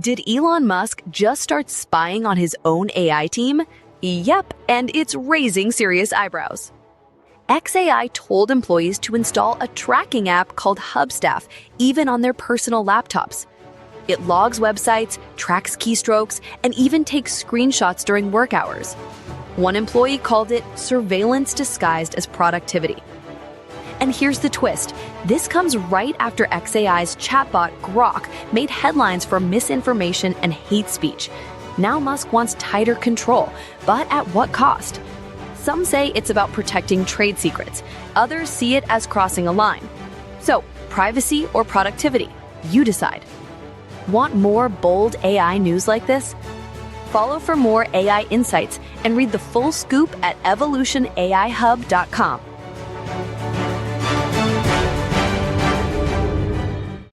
Did Elon Musk just start spying on his own AI team? Yep, and it's raising serious eyebrows. xAI told employees to install a tracking app called Hubstaff, even on their personal laptops. It logs websites, tracks keystrokes, and even takes screenshots during work hours. One employee called it surveillance disguised as productivity. And here's the twist. This comes right after xAI's chatbot Grok made headlines for misinformation and hate speech. Now Musk wants tighter control, but at what cost? Some say it's about protecting trade secrets. Others see it as crossing a line. So, privacy or productivity? You decide. Want more bold AI news like this? Follow for more AI insights and read the full scoop at evolutionaihub.com.